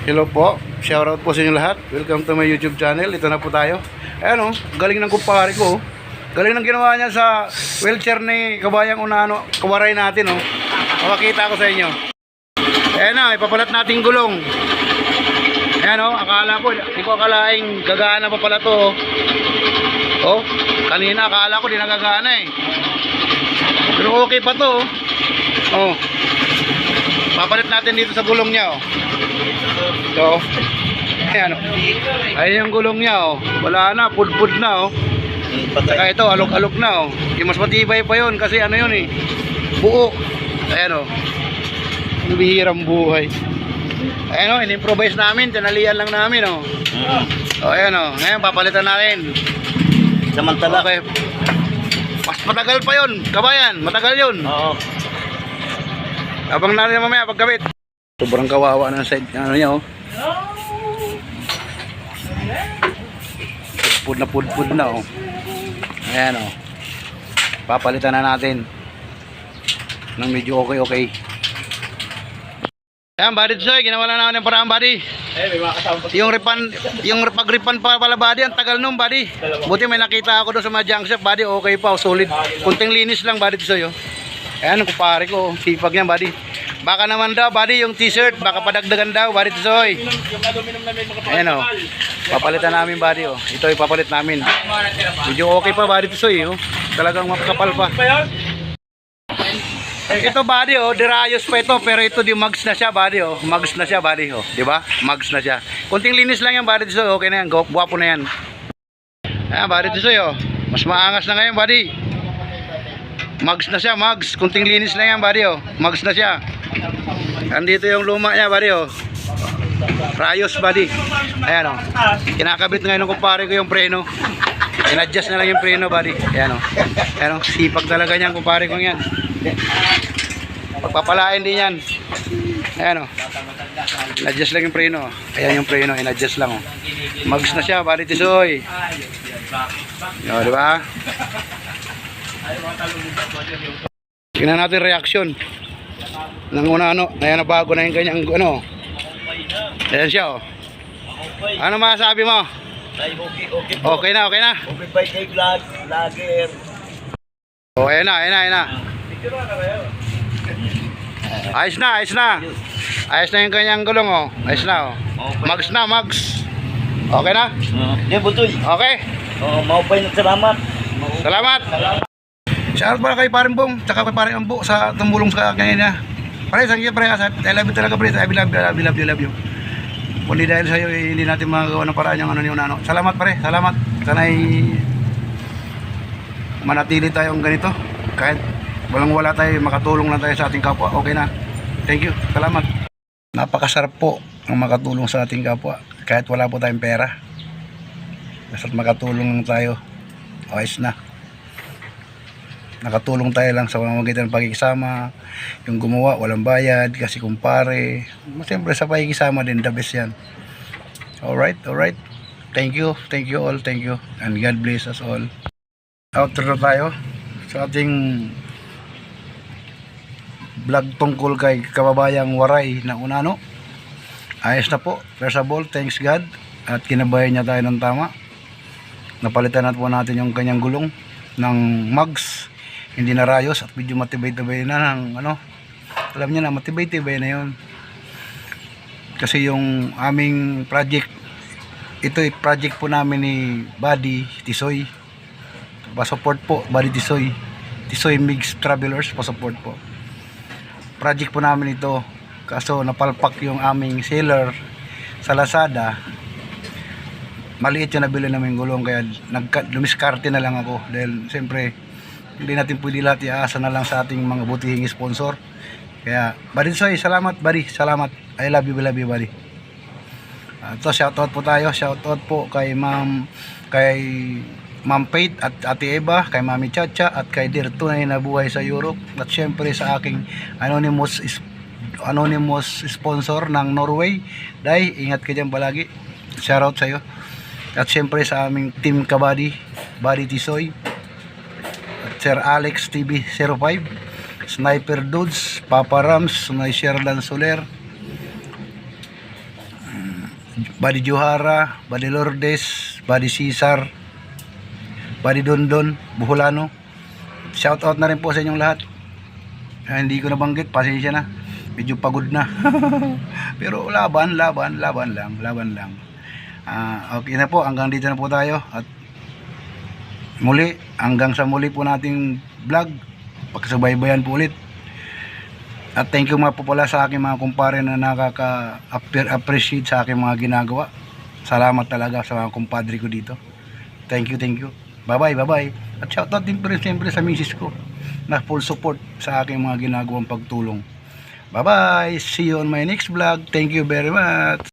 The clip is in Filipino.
Hello po, shoutout po sa inyo lahat. Welcome to my YouTube channel. Ito na po tayo. Ayan o, galing ng kumpare ko. Galing ng ginawa niya sa wheelchair ni kabayang unano, kawaray natin o. Makakita ko sa inyo. Ayan na, ipapalat natin gulong. Ayan o, akala ko, hindi ko akalaing gagana pa pala to. Oh, kanina akala ko di nagagana eh. Pero okay pa to. Oh. Papalit natin dito sa gulong niya oh. So, ayan oh. Ayan yung gulong niya oh. Wala na, pudpud na oh. Saka ito, alok-alok na oh. Yung mas matibay pa yun kasi ano yun eh, buo. Ayan oh. Ang bihirang buhay. Ayan oh, in-improvise namin, tinalian lang namin oh. Oh, ayan oh. Ngayon papalitan natin. Samantala. Okay. Mas matagal pa yun, kabayan. Matagal yun. Oo. Abang natin mamaya pagkabit. Sobrang kawawa ng side ano niya oh. Pud na oh. Ayan oh. Papalitan na natin ng medyo okay. Ayan, buddy Soy, ginawa na namin ng paraan, buddy. May mga kasama pa. Yung pag-ripan pa pala, buddy, ang tagal nung, buddy. Buti may nakita ako doon sa mga junk shop, buddy, okay pa, solid. Kunting linis lang, buddy Soy oh. Ayan, kumpare ko, sipag niyan, buddy. Baka naman daw, buddy, yung t-shirt, baka padagdagan daw, buddy Soy. Ayan oh. Papalitan namin, buddy oh. Ito ipapalit namin. Medyo okay pa, buddy Soy oh. Talagang makapal pa. Ito buddy oh, dirayos pa ito pero ito di mags na siya buddy oh. Mags na siya buddy oh, di ba? Mags na siya. Kunting linis lang yan buddy Tisoy, okay na yan. Guwapo na yan. Ayan buddy Tisoy oh. Mas maangas na ngayon buddy. Mags na siya, mags. Kunting linis lang yan buddy oh. Mags na siya. Andito yung luma niya buddy oh. Rayos buddy. Ayan oh. Kinakabit ngayon ng kumpare ko yung preno. In-adjust na lang yung preno buddy. Ayan oh. Ayan oh, sipag talaga niyan kumpare ko yan. Pagpapalain din yan. Ayan o. In-adjust lang yung preno. Ayan yung preno. In-adjust lang o. Mags na siya. Bali Tisoy. O diba? Tingnan natin reaction ng una ano. Ayan na bago na yung kanyang ano. Ayan siya o. Ano masasabi mo? Okay na. Okay ba kay vlogger? O ayan na. Ayos na. Ayos na yung kanyang gulong oh. Ayos na oh. Mags na, mags. Okay na? Yan butoy. Okay. Maupay na salamat. Salamat. Shoutout pala kay Paring Bong, tsaka kay Paring Ambo sa tumulong sa kanina. Pare, thank you pare. I love you talaga pare. I love you. Kundi dahil sa iyo hindi natin magagawa ng paraan yung ano niyo na ano. Salamat pare. Salamat. Sana'y manatili tayong ganito. Kahit walang-wala tayo, makatulong lang tayo sa ating kapwa. Okay na. Thank you. Salamat. Napakasarap po ang makatulong sa ating kapwa. Kahit wala po tayong pera. Basta't makatulong lang tayo. Ayos na. Nakatulong tayo lang sa pamamagitan ng pagkikisama. Yung gumawa, walang bayad. Kasi kumpare. Siyempre sa pagkikisama din, the best yan. Alright. Thank you all. Thank you. And God bless us all. Outro tayo sa ating vlog tungkol kay kababayang Waray na Unano. Ayos na po. First of all, thanks God at kinabayan niya tayo ng tama. Napalitan na po natin yung kanyang gulong ng mags, hindi na rayos at medyo matibay-tibay na ng ano. Alam niyo na, matibay-tibay na yun. Kasi yung aming project, ito ay project po namin ni Buddy Tisoy. Pa-support po, Buddy Tisoy Migs Travelers, pa-support po. Project po namin ito. Kaso napalpak yung aming seller sa Lazada. Maliit yung nabili namin gulong kaya lumiskarte na lang ako. Dahil siyempre hindi natin pwede lahat iaasa na lang sa ating mga butihing sponsor. Kaya Buddy Tisoy, salamat Buddy. Salamat. I love you Buddy. Ito shoutout po tayo. Shoutout po kay Ma'am Faith at Ate Eva, kay Mami Chacha at kay Dear Tunay na Buhay sa Europe at syempre sa aking anonymous sponsor ng Norway. Day, ingat ka dyan palagi. Shoutout sa iyo. At syempre sa aming team kabady, Buddy Tisoy at Sir Alex TV 05, Sniper Dudes, Papa Rams, Sherlan Soler, Buddy Johara, Buddy Lourdes, Buddy Cesar, Buddy Dondon, Buholano. Shout out na rin po sa inyong lahat. Hindi ko nabanggit, pasensya na. Medyo pagod na. Pero laban lang. Okay na po, hanggang dito na po tayo. At muli, hanggang sa muli po nating vlog. Pagkasubaybayan po ulit. At thank you mga po pala sa aking mga kumpare na nakaka-appreciate sa aking mga ginagawa. Salamat talaga sa mga kumpadre ko dito. Thank you. Bye-bye. At shoutout din po rin siyempre sa misis ko na full support sa aking mga ginagawang pagtulong. Bye-bye. See you on my next vlog. Thank you very much.